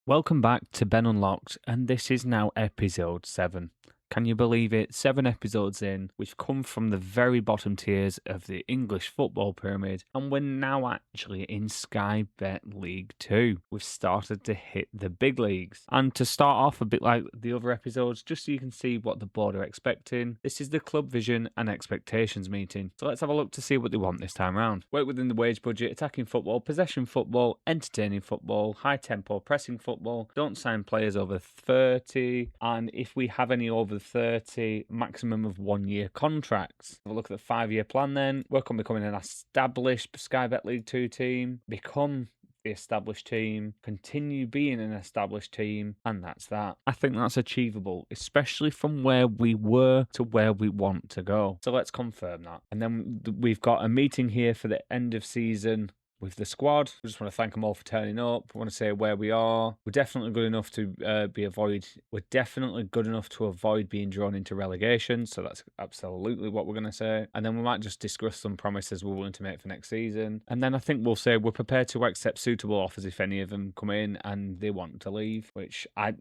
Welcome back to Ben Unlocked, and this is now episode 7. Can you believe it? 7 episodes in, we've come from the very bottom tiers of the English football pyramid, and we're now actually in Sky Bet League 2. We've started to hit the big leagues. And to start off a bit like the other episodes, just so you can see what the board are expecting, this is the club vision and expectations meeting. So let's have a look to see what they want this time around. Work within the wage budget, attacking football, possession football, entertaining football, high tempo pressing football, don't sign players over 30, and if we have any over 30, maximum of 1 year contracts. Have a look at the 5-year plan then. Work on becoming an established Sky Bet League 2 team, become the established team, continue being an established team, and that's that. I think that's achievable, especially from where we were to where we want to go. So let's confirm that. And then we've got a meeting here for the end of season with the squad. We just want to thank them all for turning up. We want to say where we are. We're definitely good enough to We're definitely good enough to avoid being drawn into relegation. So that's absolutely what we're going to say. And then we might just discuss some promises we're willing to make for next season. And then I think we'll say we're prepared to accept suitable offers if any of them come in and they want to leave, which I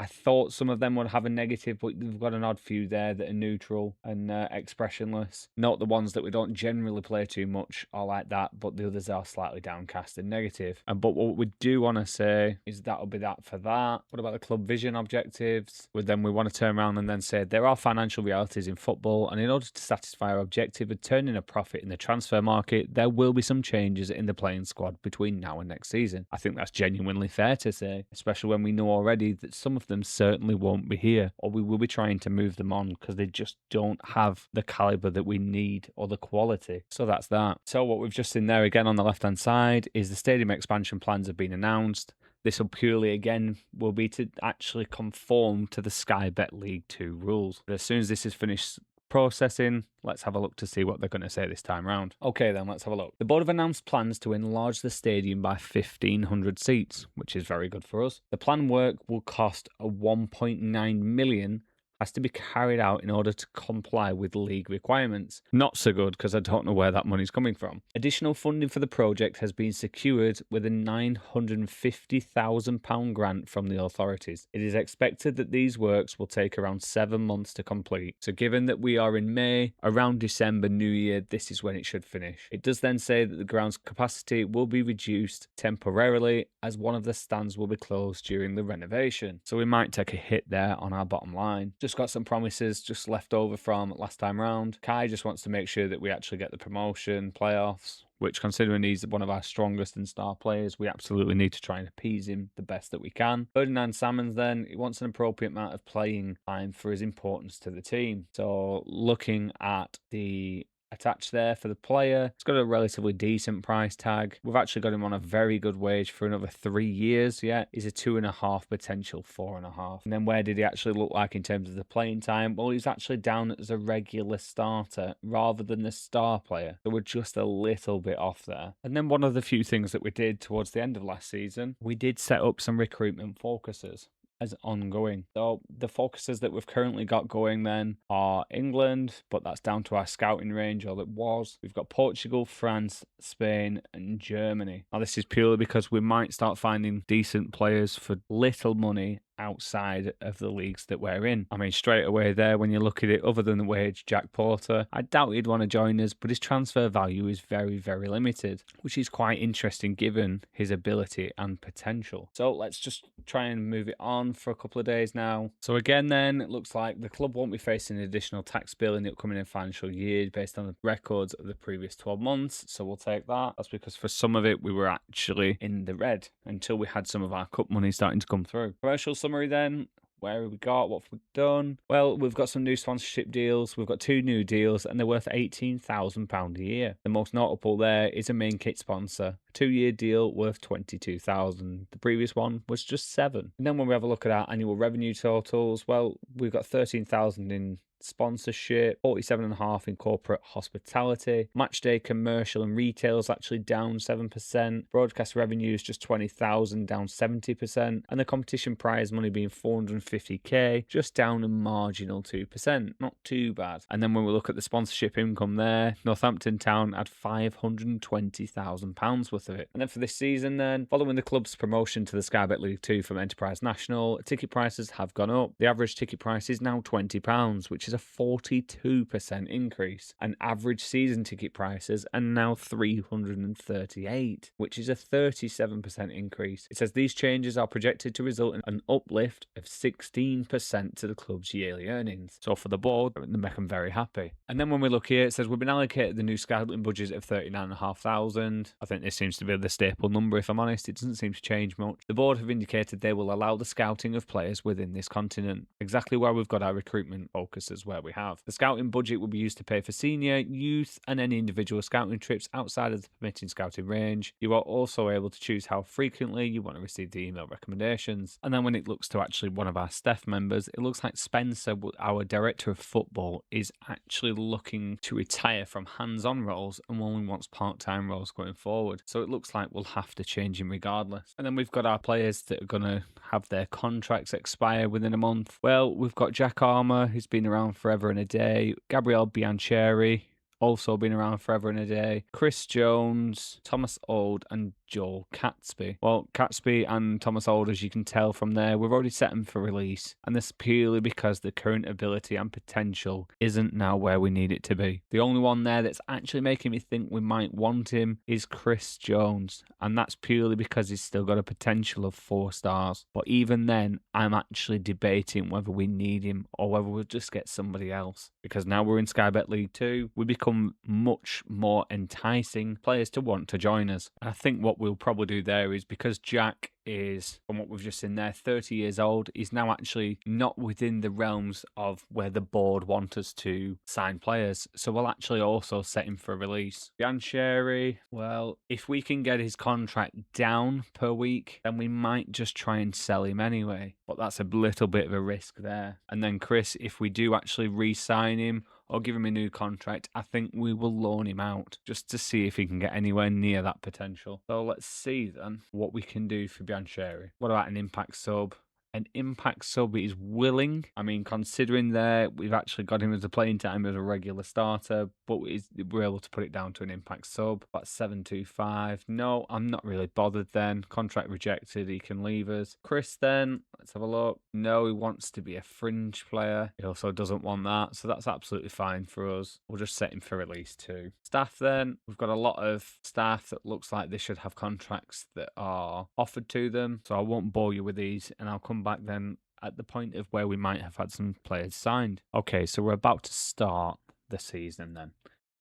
thought some of them would have a negative, but we've got an odd few there that are neutral and expressionless. Not the ones that we don't generally play too much are like that, but the others are slightly downcast and negative. But what we do want to say is that'll be that for that. What about the club vision objectives? Well, then we want to turn around and then say there are financial realities in football, and in order to satisfy our objective of turning a profit in the transfer market, there will be some changes in the playing squad between now and next season. I think that's genuinely fair to say, especially when we know already that some of them certainly won't be here, or we will be trying to move them on because they just don't have the caliber that we need or the quality. So that's that. So what we've just seen there again on the left hand side is the stadium expansion plans have been announced. This will purely, again, will be to actually conform to the Sky Bet League 2 rules. But as soon as this is finished processing, let's have a look to see what they're going to say this time round. Okay then, let's have a look. The board have announced plans to enlarge the stadium by 1,500 seats, which is very good for us. The planned work will cost a 1.9 million, has to be carried out in order to comply with league requirements. Not so good because I don't know where that money's coming from. Additional funding for the project has been secured with a £950,000 grant from the authorities. It is expected that these works will take around 7 months to complete. So given that we are in May, around December, New Year, this is when it should finish. It does then say that the ground's capacity will be reduced temporarily as one of the stands will be closed during the renovation. So we might take a hit there on our bottom line. Just got some promises just left over from last time round. Kai just wants to make sure that we actually get the promotion, playoffs, which considering he's one of our strongest and star players, we absolutely need to try and appease him the best that we can. Ferdinand Salmons then, he wants an appropriate amount of playing time for his importance to the team. So looking at the attached there for the player, it's got a relatively decent price tag. We've actually got him on a very good wage for another 3 years. Yeah, he's a 2.5, potential 4.5. And then where did he actually look like in terms of the playing time? Well, he's actually down as a regular starter rather than the star player, so we're just a little bit off there. And then one of the few things that we did towards the end of last season, we did set up some recruitment focuses as ongoing. So the focuses that we've currently got going then are England, but that's down to our scouting range, or it was. We've got Portugal, France, Spain, and Germany. Now this is purely because we might start finding decent players for little money outside of the leagues that we're in. I mean, straight away there, when you look at it, other than the wage, Jack Porter, I doubt he'd want to join us, but his transfer value is very, very limited, which is quite interesting given his ability and potential. So let's just try and move it on for a couple of days now. So again then, it looks like the club won't be facing an additional tax bill in the upcoming financial year based on the records of the previous 12 months. So we'll take that. That's because for some of it, we were actually in the red until we had some of our cup money starting to come through. Commercial summary then. Where have we got? What have we done? Well, we've got some new sponsorship deals. We've got 2 new deals and they're worth £18,000 a year. The most notable there is a main kit sponsor. A 2-year deal worth £22,000. The previous one was just 7. And then when we have a look at our annual revenue totals, well, we've got 13,000 in Sponsorship, 47.5 in corporate hospitality. Matchday commercial and retail is actually down 7%. Broadcast revenues just 20,000, down 70%. And the competition prize money being 450k, just down a marginal 2%. Not too bad. And then when we look at the sponsorship income there, Northampton Town had £520,000 worth of it. And then for this season then, following the club's promotion to the Sky Bet League 2 from Enterprise National, ticket prices have gone up. The average ticket price is now £20, which is a 42% increase. And average season ticket prices are now £338, which is a 37% increase. It says these changes are projected to result in an uplift of 16% to the club's yearly earnings. So for the board, they make them very happy. And then when we look here, it says we've been allocated the new scouting budget of 39,500. I think this seems to be the staple number, if I'm honest. It doesn't seem to change much. The board have indicated they will allow the scouting of players within this continent, exactly where we've got our recruitment focus as where we have. The scouting budget will be used to pay for senior, youth, and any individual scouting trips outside of the permitting scouting range. You are also able to choose how frequently you want to receive the email recommendations. And then when it looks to actually one of our staff members, it looks like Spencer, our director of football, is actually looking to retire from hands-on roles and only wants part-time roles going forward. So it looks like we'll have to change him regardless. And then we've got our players that are going to have their contracts expire within a month. Well, we've got Jack Armour, who's been around forever and a day. Gabriel Biancheri, also been around forever and a day. Chris Jones, Thomas Auld, and Joel Catsby. Well, Catsby and Thomas Auld, as you can tell from there, we've already set them for release. And this purely because the current ability and potential isn't now where we need it to be. The only one there that's actually making me think we might want him is Chris Jones. And that's purely because he's still got a potential of 4 stars. But even then, I'm actually debating whether we need him or whether we'll just get somebody else. Because now we're in Sky Bet League 2, we become much more enticing players to want to join us. And I think what we'll probably do there is, because Jack is, from what we've just seen there, 30 years old, he's now actually not within the realms of where the board want us to sign players. So we'll actually also set him for release. Biancheri, well, if we can get his contract down per week, then we might just try and sell him anyway. But that's a little bit of a risk there. And then Chris, if we do actually re-sign him or give him a new contract, I think we will loan him out just to see if he can get anywhere near that potential. So let's see then what we can do for Biancheri. What about an impact sub? An impact sub is willing. I mean, considering there, we've actually got him as a playing time as a regular starter, but we're able to put it down to an impact sub. That's 725. No, I'm not really bothered then. Contract rejected. He can leave us. Chris then, let's have a look. No, he wants to be a fringe player. He also doesn't want that, so that's absolutely fine for us. We'll just set him for release too. Staff then, we've got a lot of staff that looks like they should have contracts that are offered to them, so I won't bore you with these, and I'll come back then at the point of where we might have had some players signed. Okay, so we're about to start the season then.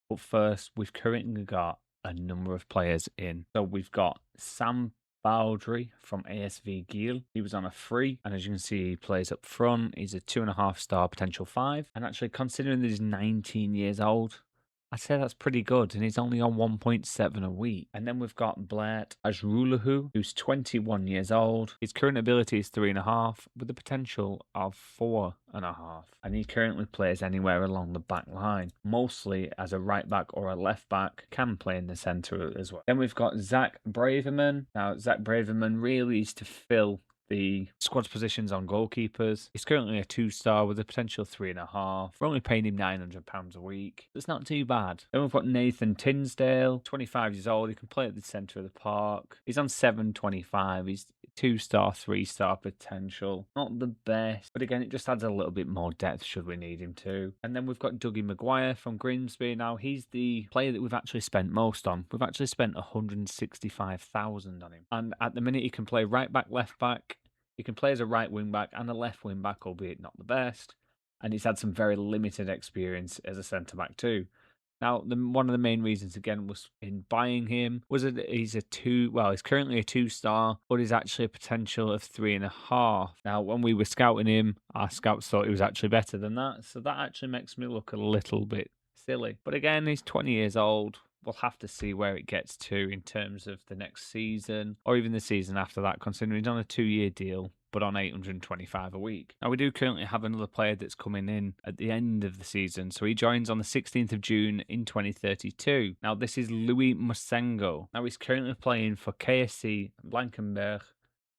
But first, we've currently got a number of players in. So we've got Sam Bowdry from ASV Giel. He was on a free, and as you can see, he plays up front. He's a 2.5 star, potential 5. And actually, considering that he's 19 years old, I'd say that's pretty good, and he's only on 1.7 a week. And then we've got Blair Ajrulahu, who's 21 years old. His current ability is 3.5, with the potential of 4.5. And he currently plays anywhere along the back line, mostly as a right back or a left back, can play in the centre as well. Then we've got Zach Braverman. Now, Zach Braverman really is to fill the squad's positions on goalkeepers. He's currently a 2-star with a potential 3.5. We're only paying him £900 a week. It's not too bad. Then we've got Nathan Tinsdale, 25 years old. He can play at the centre of the park. He's on 725. He's 2-star, 3-star potential. Not the best, but again, it just adds a little bit more depth should we need him to. And then we've got Dougie Maguire from Grimsby. Now, he's the player that we've actually spent most on. We've actually spent 165,000 on him. And at the minute, he can play right back, left back. He can play as a right wing back and a left wing back, albeit not the best. And he's had some very limited experience as a centre back too. Now, one of the main reasons again was in buying him was that he's currently a 2-star, but he's actually a potential of 3.5. Now, when we were scouting him, our scouts thought he was actually better than that. So that actually makes me look a little bit silly. But again, he's 20 years old. We'll have to see where it gets to in terms of the next season or even the season after that, considering he's on a 2-year deal. but on 825 a week. Now, we do currently have another player that's coming in at the end of the season, so he joins on the 16th of June in 2032. Now, this is Louis Mosengo. Now, he's currently playing for KSC Blankenberg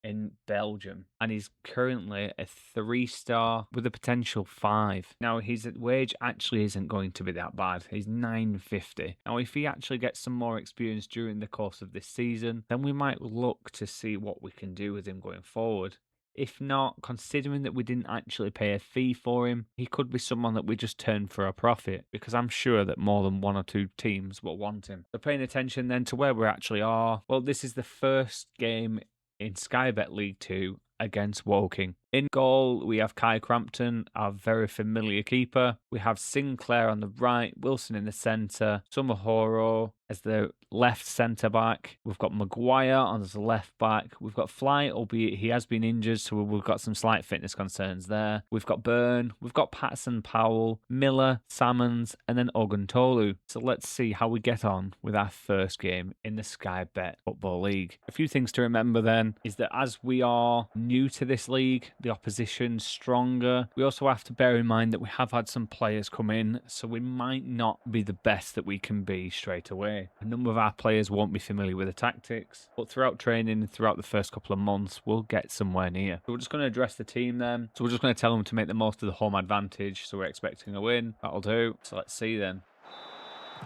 in Belgium, and he's currently a 3-star with a potential 5. Now, his wage actually isn't going to be that bad. He's 950. Now, if he actually gets some more experience during the course of this season, then we might look to see what we can do with him going forward. If not, considering that we didn't actually pay a fee for him, he could be someone that we just turn for a profit, because I'm sure that more than 1 or 2 teams will want him. So paying attention then to where we actually are, well, this is the first game in Sky Bet League 2 against Woking. In goal, we have Kai Crampton, our very familiar keeper. We have Sinclair on the right, Wilson in the centre, Sumahoro as the left centre-back. We've got Maguire on as the left-back. We've got Fly, albeit he has been injured, so we've got some slight fitness concerns there. We've got Byrne, we've got Patson Powell, Miller, Salmons, and then Oguntolu. So let's see how we get on with our first game in the Sky Bet Football League. A few things to remember then is that as we are new to this league, the opposition stronger. We also have to bear in mind that we have had some players come in, so we might not be the best that we can be straight away. A number of our players won't be familiar with the tactics, but throughout training and throughout the first couple of months, we'll get somewhere near. So we're just going to address the team then. So we're just going to tell them to make the most of the home advantage, so we're expecting a win. That'll do. So let's see then.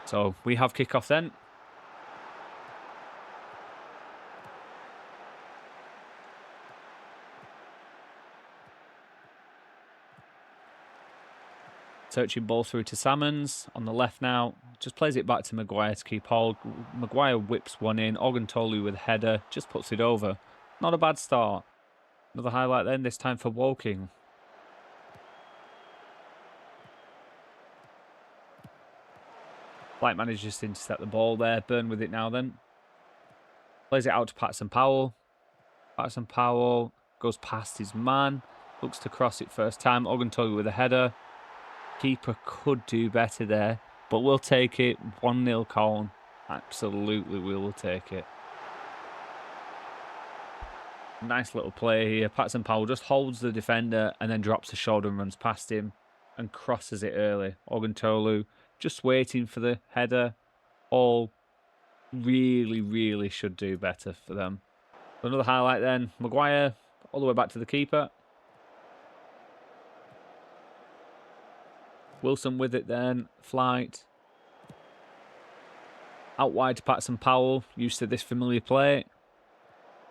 So we have kickoff then. Searching ball through to Salmons on the left now. Just plays it back to Maguire to keep hold. Maguire whips one in. Oguntolu with a header. Just puts it over. Not a bad start. Another highlight then, this time for Woking. Light manages to intercept the ball there. Byrne with it now then. Plays it out to Patson Powell. Patson Powell goes past his man. Looks to cross it first time. Oguntolu with a header. Keeper could do better there, but we'll take it. 1-0 Colne. Absolutely, we will take it. Nice little play here. Patson Powell just holds the defender and then drops the shoulder and runs past him and crosses it early. Oguntolu just waiting for the header. All really should do better for them. Another highlight then. Maguire all the way back to the keeper. Wilson with it then. Flight. Out wide to Patson Powell. Used to this familiar play.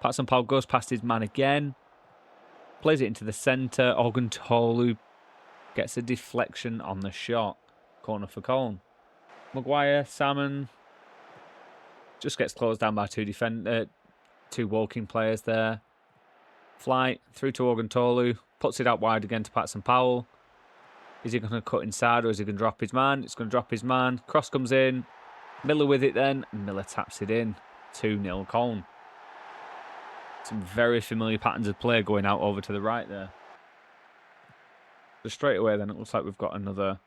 Patson Powell goes past his man again. Plays it into the centre. Oguntolu gets a deflection on the shot. Corner for Colne. Maguire, Salmon. Just gets closed down by two Woking players there. Flight through to Oguntolu. Puts it out wide again to Patson Powell. Is he going to cut inside or is he going to drop his man? It's going to drop his man. Cross comes in. Miller with it then. Miller taps it in. 2-0 Colne. Some very familiar patterns of play going out over to the right there. So straight away then it looks like we've got another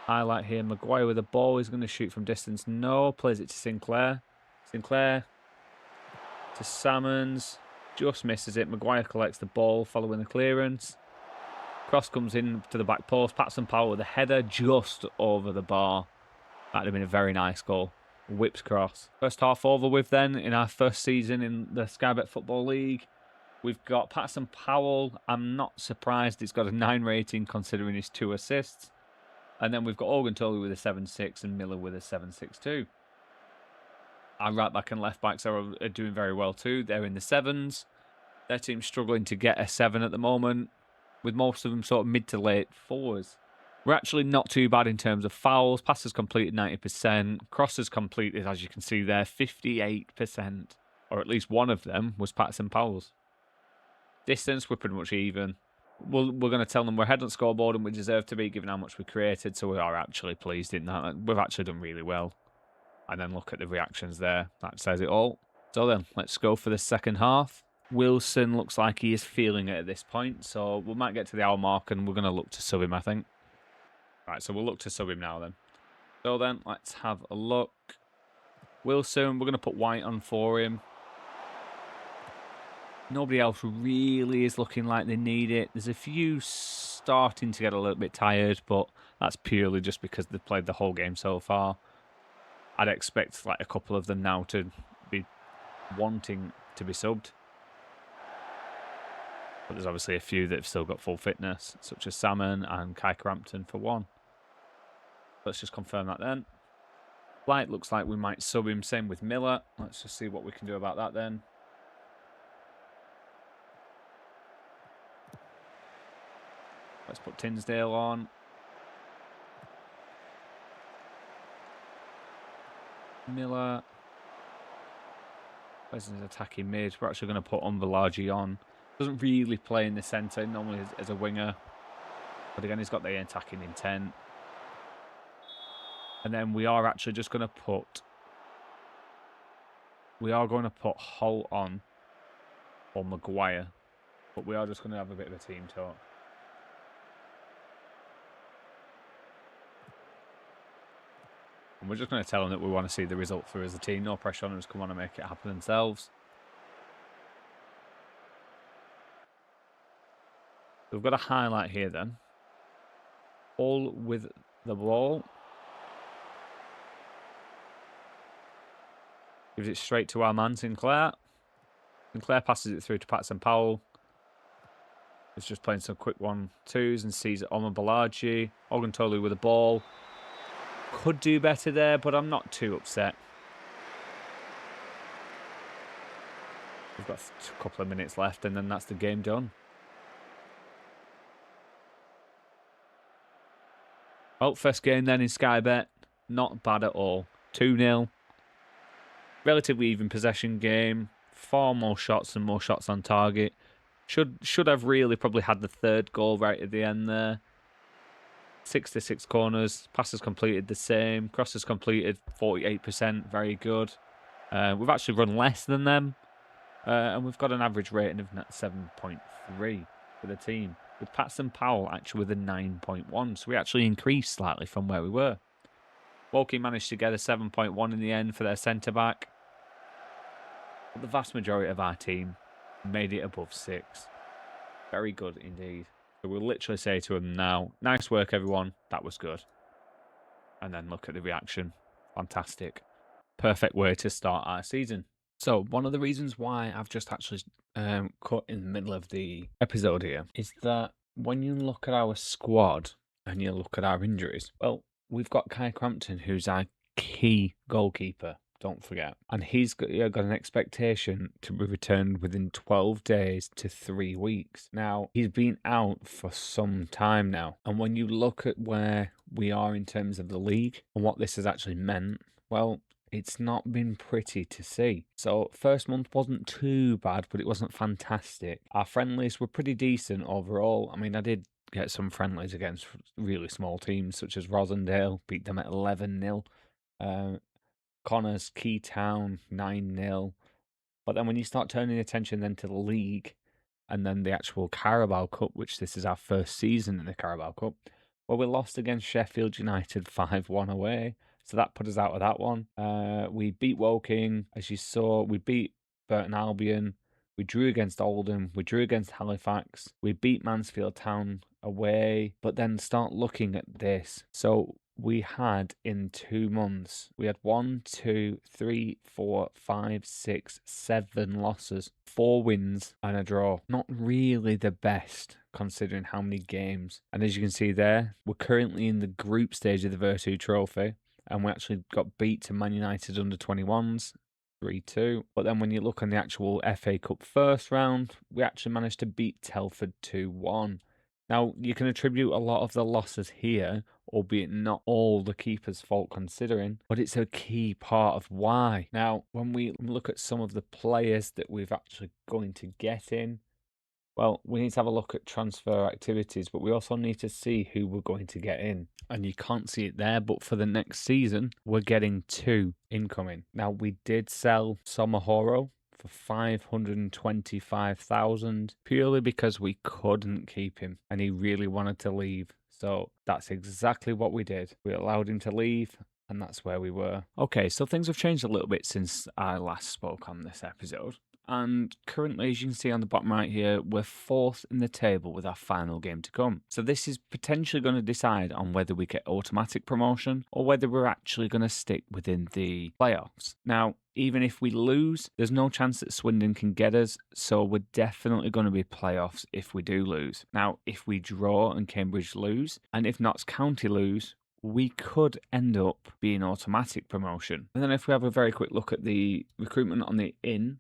highlight here. Maguire with the ball. He's going to shoot from distance. No. Plays it to Sinclair. Sinclair to Salmons. Just misses it. Maguire collects the ball following the clearance. Cross comes in to the back post. Patson Powell with a header just over the bar. That'd have been a very nice goal. Whips cross. First half over with then in our first season in the Sky Bet Football League. We've got Patson Powell. I'm not surprised he's got a 9 rating considering his 2 assists. And then we've got Oguntolu with a 7.6 and Miller with a 7.62. Our right back and left backs are doing very well too. They're in the 7s. Their team's struggling to get a 7 at the moment, with most of them sort of mid to late 4s. We're actually not too bad in terms of fouls. Passes completed 90%. Crosses completed, as you can see there, 58%. Or at least one of them was Patson Powell's. Distance, we're pretty much even. We're going to tell them we're ahead on the scoreboard and we deserve to be, given how much we created. So we are actually pleased in that. We've actually done really well. And then look at the reactions there. That says it all. So then, let's go for the second half. Wilson looks like he is feeling it at this point. So we might get to the hour mark and we're going to look to sub him, I think. Right, so we'll look to sub him now then. So then, let's have a look. Wilson, we're going to put White on for him. Nobody else really is looking like they need it. There's a few starting to get a little bit tired, but that's purely just because they've played the whole game so far. I'd expect like a couple of them now to be wanting to be subbed. But there's obviously a few that have still got full fitness, such as Salmon and Kai Crampton for one. Let's just confirm that then. Light looks like we might sub him, same with Miller. Let's just see what we can do about that then. Let's put Tinsdale on. Miller. Where's his attacking mid? We're actually going to put Umberlagi on. Doesn't really play in the centre, normally as a winger. But again, he's got the attacking intent. And then we are actually just going to put... We are going to put Holt on or Maguire. But we are just going to have a bit of a team talk. And we're just going to tell them that we want to see the result for as a team. No pressure on them, just come on and make it happen themselves. We've got a highlight here then. All with the ball. Gives it straight to our man, Sinclair. Sinclair passes it through to Patson Powell. He's just playing some quick 1-2s and sees Omar Balaji. Ogantolu with the ball. Could do better there, but I'm not too upset. We've got a couple of minutes left and then that's the game done. Oh, first game then in Sky Bet. Not bad at all. 2-0. Relatively even possession game. 4 more shots and more shots on target. Should have really probably had the third goal right at the end there. 66 corners. Passes completed the same. Crosses completed 48%. Very good. We've actually run less than them. And we've got an average rating of 7.3 for the team. With Patson Powell actually with a 9.1. So we actually increased slightly from where we were. Woking managed to get a 7.1 in the end for their centre-back. But the vast majority of our team made it above 6. Very good indeed. So we'll literally say to them now, nice work everyone, that was good. And then look at the reaction. Fantastic. Perfect way to start our season. So one of the reasons why I've just actually cut in the middle of the episode here is that when you look at our squad and you look at our injuries, well, we've got Kai Crampton, who's our key goalkeeper, don't forget. And he's got an expectation to be returned within 12 days to 3 weeks. Now, he's been out for some time now. And when you look at where we are in terms of the league and what this has actually meant, well, it's not been pretty to see. So first month wasn't too bad, but it wasn't fantastic. Our friendlies were pretty decent overall. I mean, I did get some friendlies against really small teams such as Rosendale, beat them at 11-0. Connors, Keytown, 9-0. But then when you start turning attention then to the league and then the actual Carabao Cup, which this is our first season in the Carabao Cup, well, we lost against Sheffield United 5-1 away. So that put us out of that one. We beat Woking, as you saw. We beat Burton Albion. We drew against Oldham. We drew against Halifax. We beat Mansfield Town away. But then start looking at this. So we had in 2 months, we had 1, 2, 3, 4, 5, 6, 7 losses, 4 wins and a draw. Not really the best considering how many games. And as you can see there, we're currently in the group stage of the Virtu Trophy. And we actually got beat to Man United under 21s, 3-2. But then when you look on the actual FA Cup first round, we actually managed to beat Telford 2-1. Now, you can attribute a lot of the losses here, albeit not all the keeper's fault considering, but it's a key part of why. Now, when we look at some of the players that we've actually going to get in, well, we need to have a look at transfer activities, but we also need to see who we're going to get in. And you can't see it there, but for the next season, we're getting 2 incoming. Now, we did sell Somahoro for 525,000 purely because we couldn't keep him and he really wanted to leave. So that's exactly what we did. We allowed him to leave and that's where we were. Okay, so things have changed a little bit since I last spoke on this episode. And currently, as you can see on the bottom right here, we're 4th in the table with our final game to come. So this is potentially going to decide on whether we get automatic promotion or whether we're actually going to stick within the playoffs. Now, even if we lose, there's no chance that Swindon can get us, so we're definitely going to be playoffs if we do lose. Now, if we draw and Cambridge lose, and if Notts County lose, we could end up being automatic promotion. And then if we have a very quick look at the recruitment on the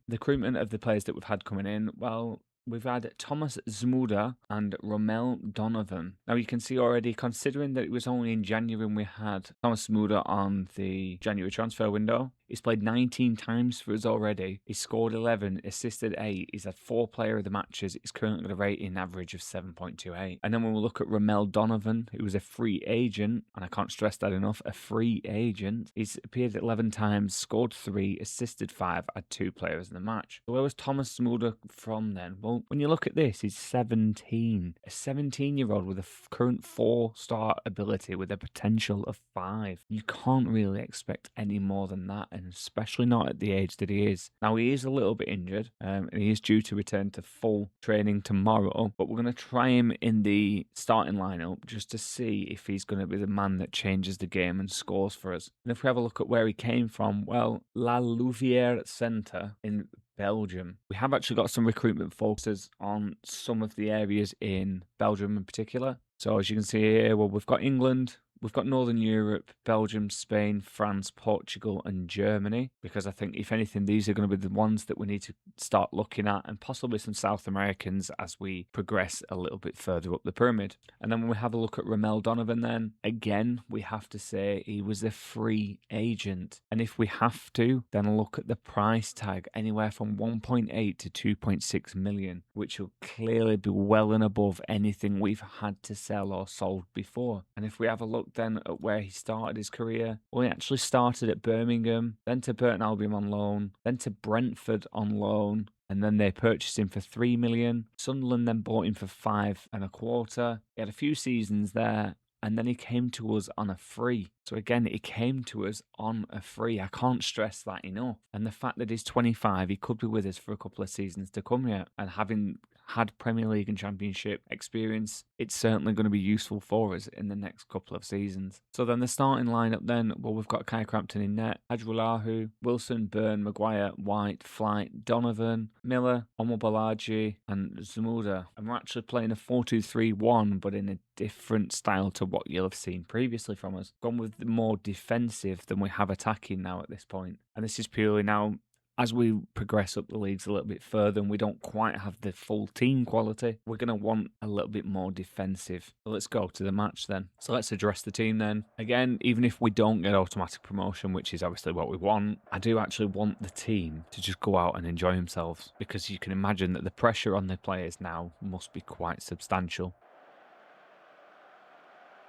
recruitment of the players that we've had coming in, well, we've had Thomas Zmuda and Zmuda Donnovan. Now you can see already, considering that it was only in January when we had Thomas Zmuda on the January transfer window, he's played 19 times for us already. He's scored 11, assisted 8. He's had 4 player of the matches. He's currently got a rating average of 7.28. And then when we look at Zmuda Donnovan, who was a free agent, and I can't stress that enough, a free agent. He's appeared 11 times, scored 3, assisted 5, had 2 players in the match. So where was Thomas Zmuda from then? Well, when you look at this, he's 17. A 17-year-old with a current 4-star ability with a potential of 5. You can't really expect any more than that, and especially not at the age that he is. Now, he is a little bit injured, and he is due to return to full training tomorrow, but we're going to try him in the starting lineup just to see if he's going to be the man that changes the game and scores for us. And if we have a look at where he came from, well, La Louvière Centre in Belgium. We have actually got some recruitment focuses on some of the areas in Belgium in particular. So as you can see here, well, we've got England, we've got Northern Europe, Belgium, Spain, France, Portugal, and Germany, because I think, if anything, these are going to be the ones that we need to start looking at, and possibly some South Americans as we progress a little bit further up the pyramid. And then when we have a look at Zmuda Donnovan, then again, we have to say he was a free agent. And if we have to, then look at the price tag, anywhere from 1.8 to 2.6 million, which will clearly be well and above anything we've had to sell or sold before. And if we have a look then at where he started his career, well, he actually started at Birmingham, then to Burton Albion on loan, then to Brentford on loan, and then they purchased him for 3 million. Sunderland then bought him for 5.25. He had a few seasons there, and then he came to us on a free. So again, he came to us on a free. I can't stress that enough. And the fact that he's 25, he could be with us for a couple of seasons to come yet. And having had Premier League and Championship experience, it's certainly going to be useful for us in the next couple of seasons. So then the starting lineup then, well, we've got Kai Crampton in net, Hadrulahu, Wilson, Byrne, Maguire, White, Flight, Donovan, Miller, Omobolaji, and Zmuda. And we're actually playing a 4-2-3-1, but in a different style to what you'll have seen previously from us. Gone with more defensive than we have attacking now at this point. And this is purely now, as we progress up the leagues a little bit further and we don't quite have the full team quality, we're going to want a little bit more defensive. So let's go to the match then. So let's address the team then. Again, even if we don't get automatic promotion, which is obviously what we want, I do actually want the team to just go out and enjoy themselves, because you can imagine that the pressure on the players now must be quite substantial.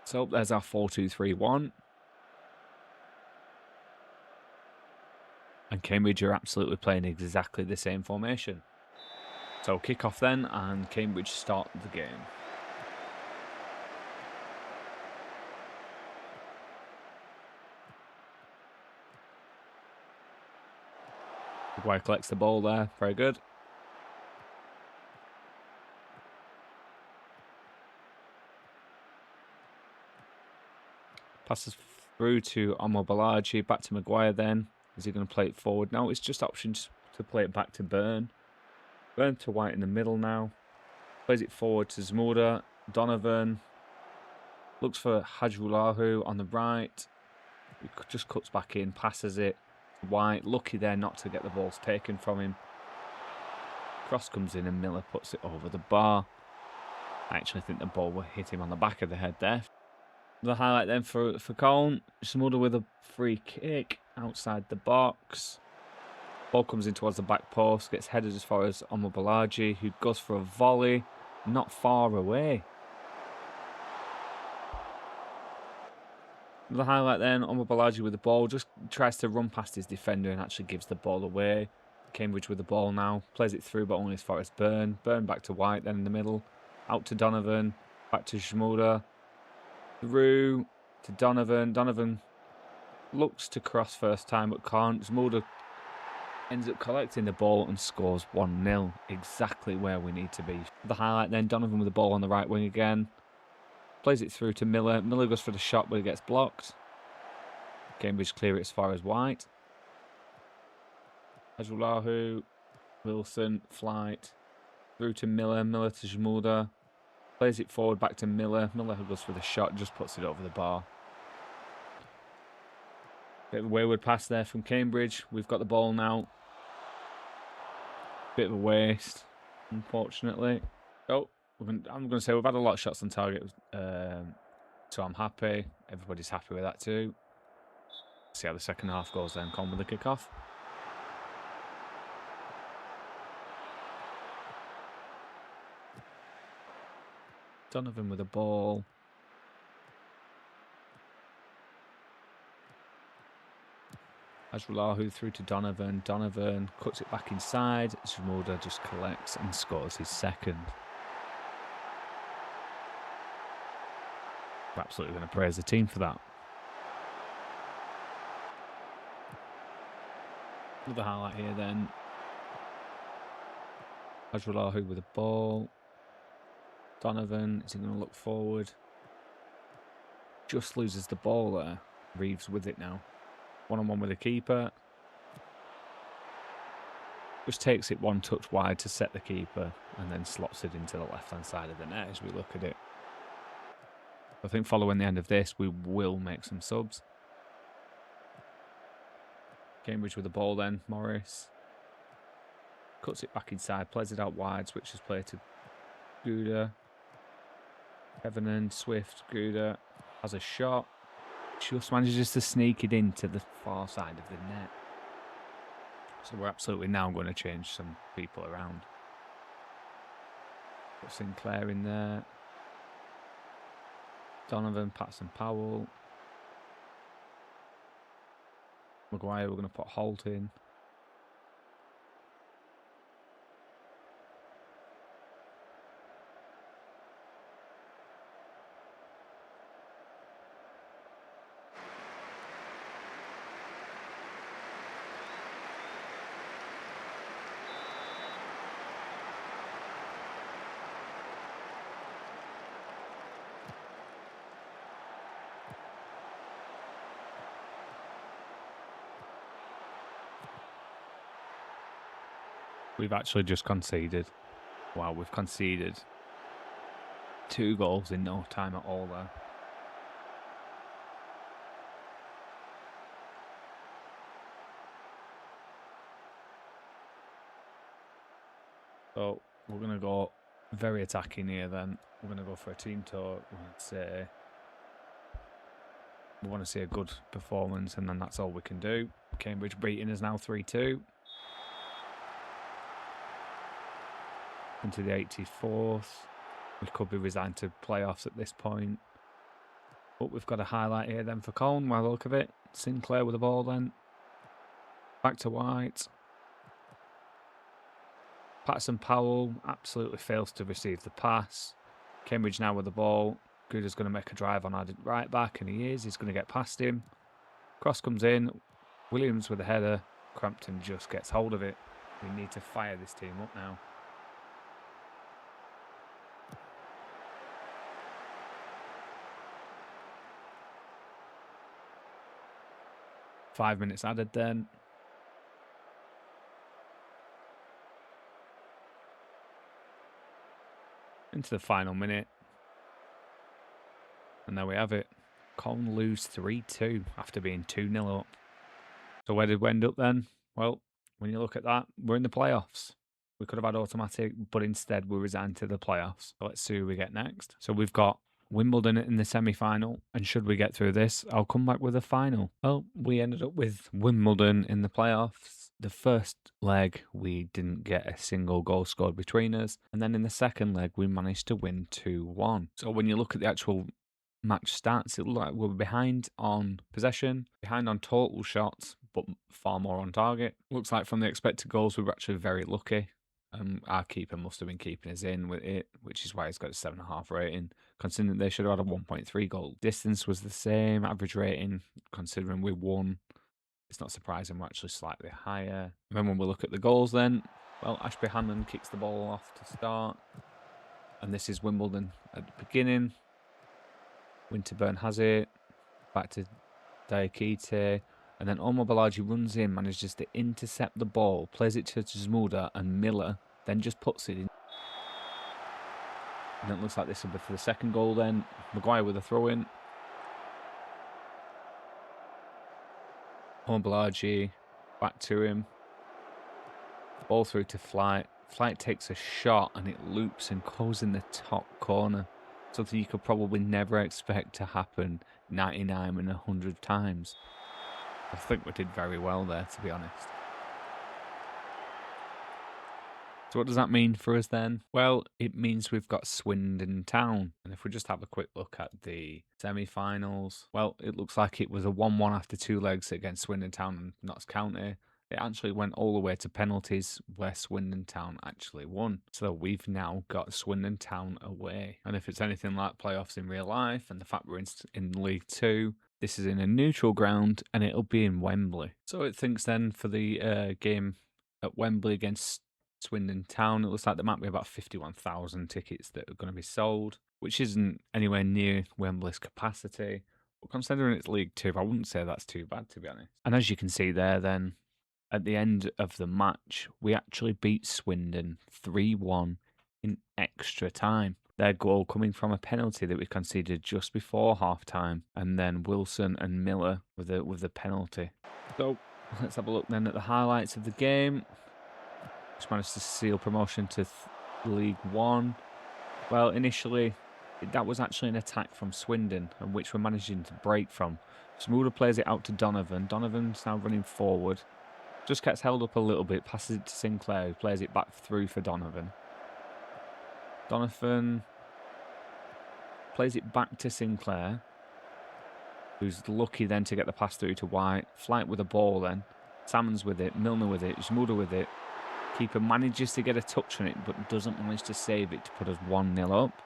So there's our 4-2-3-1. And Cambridge are absolutely playing exactly the same formation. So kick off then, and Cambridge start the game. Maguire collects the ball there, very good. Passes through to Omobolaji, back to Maguire then. Is he going to play it forward? No, it's just options to play it back to Byrne. Byrne to White in the middle now. Plays it forward to Zmuda. Donovan looks for Hadrulahu on the right. He just cuts back in, passes it. White, lucky there not to get the balls taken from him. Cross comes in and Miller puts it over the bar. I actually think the ball will hit him on the back of the head there. The highlight then for Colne. Zmuda with a free kick outside the box. Ball comes in towards the back post, gets headed as far as Omobolaji, who goes for a volley, not far away. The highlight then, Omobolaji with the ball, just tries to run past his defender and actually gives the ball away. Cambridge with the ball now, plays it through but only as far as Byrne. Byrne back to White then in the middle, out to Donovan, back to Zmuda. Through to Donovan. Donovan looks to cross first time but can't. Zmuda ends up collecting the ball and scores 1-0, exactly where we need to be. The highlight then, Donnovan with the ball on the right wing again. Plays it through to Miller. Miller goes for the shot, but it gets blocked. Cambridge clear it as far as White. Ajulahu, Wilson, Flight. Through to Miller. Miller to Zmuda. Plays it forward back to Miller. Miller goes for the shot, just puts it over the bar. Bit of a wayward pass there from Cambridge. We've got the ball now. Bit of a waste, unfortunately. Oh, I'm going to say we've had a lot of shots on target, so I'm happy. Everybody's happy with that too. See how the second half goes then. Colne with the kickoff. Donnovan with the ball. Ajulahu through to Donnovan. Donnovan cuts it back inside. Zmuda just collects and scores his second. We're absolutely going to praise the team for that. Another highlight here then. Ajulahu with the ball. Donnovan, is he going to look forward? Just loses the ball there. Reeves with it now. One-on-one with the keeper. Just takes it one touch wide to set the keeper and then slots it into the left-hand side of the net as we look at it. I think following the end of this, we will make some subs. Cambridge with the ball then. Morris. Cuts it back inside, plays it out wide, switches play to Gouda. Evan Swift, Gouda has a shot. Just manages to sneak it into the far side of the net. So we're absolutely now going to change some people around. Put Sinclair in there. Donnovan, Patson Powell. Maguire, we're going to put Holt in. We've actually just conceded. Wow, we've conceded 2 goals in no time at all there. So we're going to go very attacking here then. We're going to go for a team talk. We want to see a good performance, and then that's all we can do. Cambridge beating us now 3-2. Into the 84th. We could be resigned to playoffs at this point. But we've got a highlight here then for Colne, by the look of it. Sinclair with the ball then. Back to White. Patson Powell absolutely fails to receive the pass. Cambridge now with the ball. Gouda's going to make a drive on our right back, and he is. He's going to get past him. Cross comes in. Williams with a header. Crampton just gets hold of it. We need to fire this team up now. Five minutes added then. Into the final minute. And there we have it. Colne lose 3-2 after being 2-0 up. So where did we end up then? Well, when you look at that, we're in the playoffs. We could have had automatic, but instead we resigned to the playoffs. So let's see who we get next. So we've got Wimbledon in the semi-final, and should we get through this, I'll come back with a final. Well, we ended up with Wimbledon in the playoffs. The first leg, we didn't get a single goal scored between us, and then in the second leg, we managed to win 2-1. So when you look at the actual match stats, it looked like we were behind on possession, behind on total shots, but far more on target. Looks like from the expected goals, we were actually very lucky. Our keeper must have been keeping us in with it, which is why he's got a 7.5 rating. Considering they should have had a 1.3 goal. Distance was the same, average rating, considering we won. it's not surprising we're actually slightly higher. And then when we look at the goals then, well, Ashby Hammond kicks the ball off to start. And this is Wimbledon at the beginning. Winterburn has it. Back to Diakite. And then Omar Balaji runs in, manages to intercept the ball, plays it to Zmuda, and Miller then just puts it in. And it looks like this will be for the second goal then. Maguire with a throw-in. Omar Balaji, back to him. Ball through to Flight. Flight takes a shot and it loops and goes in the top corner. Something you could probably never expect to happen 99 and 100 times. I think we did very well there, to be honest. So what does that mean for us then? Well, it means we've got Swindon Town. And if we just have a quick look at the semi-finals, well, it looks like it was a 1-1 after 2 legs against Swindon Town and Notts County. It actually went all the way to penalties where Swindon Town actually won. So we've now got Swindon Town away. And if it's anything like playoffs in real life and the fact we're in League 2, this is in a neutral ground and it'll be in Wembley. So it thinks then for the game at Wembley against Swindon Town, it looks like there might be about 51,000 tickets that are going to be sold, which isn't anywhere near Wembley's capacity. But considering it's League 2, I wouldn't say that's too bad, to be honest. And as you can see there then, at the end of the match, we actually beat Swindon 3-1 in extra time. Their goal coming from a penalty that we conceded just before half-time, and then Wilson and Miller with the penalty. So let's have a look then at the highlights of the game. Just managed to seal promotion to League 1. Well, initially, that was actually an attack from Swindon, and which we're managing to break from. Zmuda plays it out to Donnovan. Donovan's now running forward. Just gets held up a little bit, passes it to Sinclair, who plays it back through for Donnovan. Donnovan plays it back to Sinclair, who's lucky then to get the pass through to White. Flight with the ball then. Salmon's with it, Milner with it, Zmuda with it. Keeper manages to get a touch on it, but doesn't manage to save it to put us 1-0 up.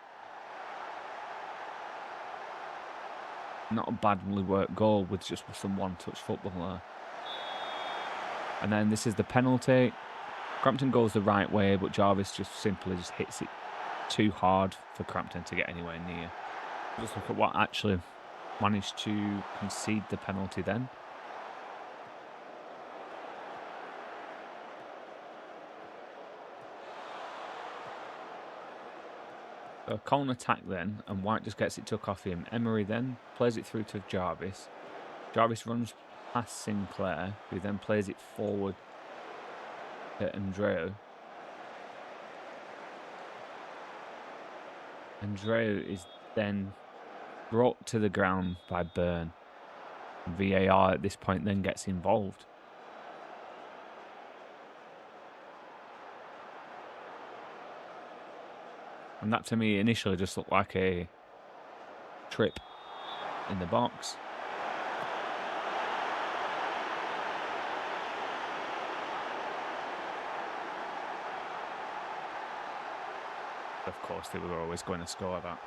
Not a badly worked goal with just some one-touch football there. And then this is the penalty. Crampton goes the right way, but Jarvis just simply hits it too hard for Crampton to get anywhere near. Just look at what actually managed to concede the penalty then. A Colne attack then, and White just gets it took off him. Emery then plays it through to Jarvis. Jarvis runs past Sinclair, who then plays it forward to Andreu. Andreu is then brought to the ground by Byrne. VAR at this point then gets involved. And that to me initially just looked like a trip in the box. Of course, they were always going to score that.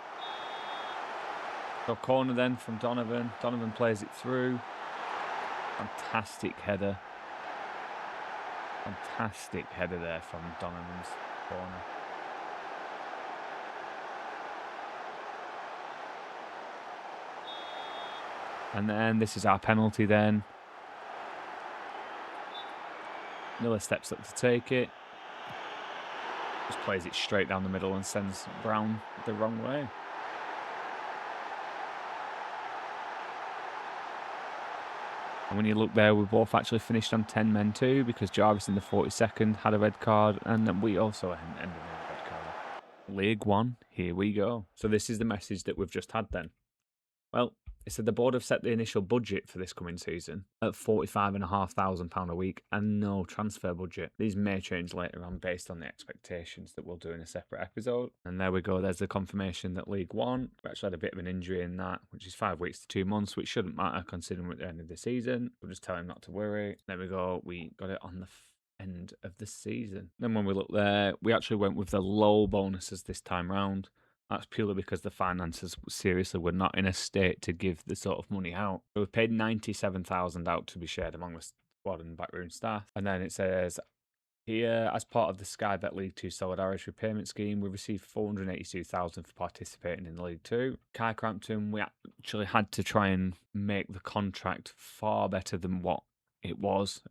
So corner then from Donnovan. Donnovan plays it through. Fantastic header. Fantastic header there from Donovan's corner. And then this is our penalty then. Miller steps up to take it. Just plays it straight down the middle and sends Brown the wrong way. And when you look there, we both actually finished on 10 men too, because Jarvis in the 42nd had a red card, and then we also ended in a red card. League 1, here we go. So this is the message that we've just had then. Well, it said the board have set the initial budget for this coming season at £45,500 a week and no transfer budget. These may change later on based on the expectations that we'll do in a separate episode. And there we go, there's the confirmation that League 1, we actually had a bit of an injury in that, which is 5 weeks to 2 months, which shouldn't matter considering we're at the end of the season. We'll just tell him not to worry. There we go, we got it on the end of the season. Then when we look there, we actually went with the low bonuses this time round. That's purely because the finances seriously were not in a state to give the sort of money out. So we've paid 97,000 out to be shared among the squad and backroom staff. And then it says here, as part of the Sky Bet League 2 Solidarity Repayment Scheme, we received 482,000 for participating in the League 2. Kai Crampton, we actually had to try and make the contract far better than what it was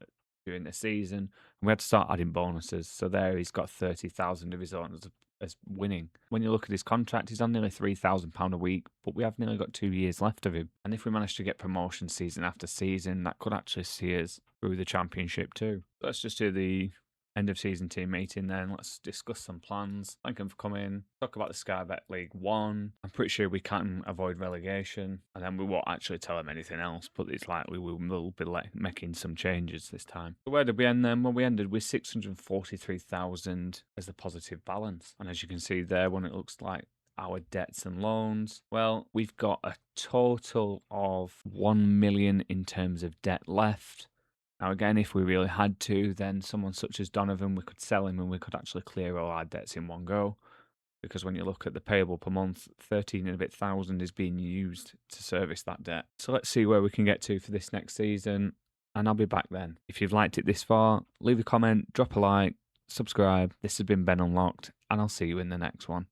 during the season. And we had to start adding bonuses. So there he's got 30,000 of his own as winning. When you look at his contract, he's on nearly £3,000 a week, but we have nearly got 2 years left of him. And if we manage to get promotion season after season, that could actually see us through the Championship too. Let's just do the end of season team meeting then. Let's discuss some plans. Thank them for coming. Talk about the Sky Bet League 1. I'm pretty sure we can avoid relegation. And then we won't actually tell them anything else, but it's likely we will be making some changes this time. So where did we end then? Well, we ended with 643,000 as the positive balance. And as you can see there, when it looks like our debts and loans, well, we've got a total of 1 million in terms of debt left. Now, again, if we really had to, then someone such as Donovan, we could sell him and we could actually clear all our debts in one go. Because when you look at the payable per month, 13 and a bit thousand is being used to service that debt. So let's see where we can get to for this next season, and I'll be back then. If you've liked it this far, leave a comment, drop a like, subscribe. This has been Ben Unlocked, and I'll see you in the next one.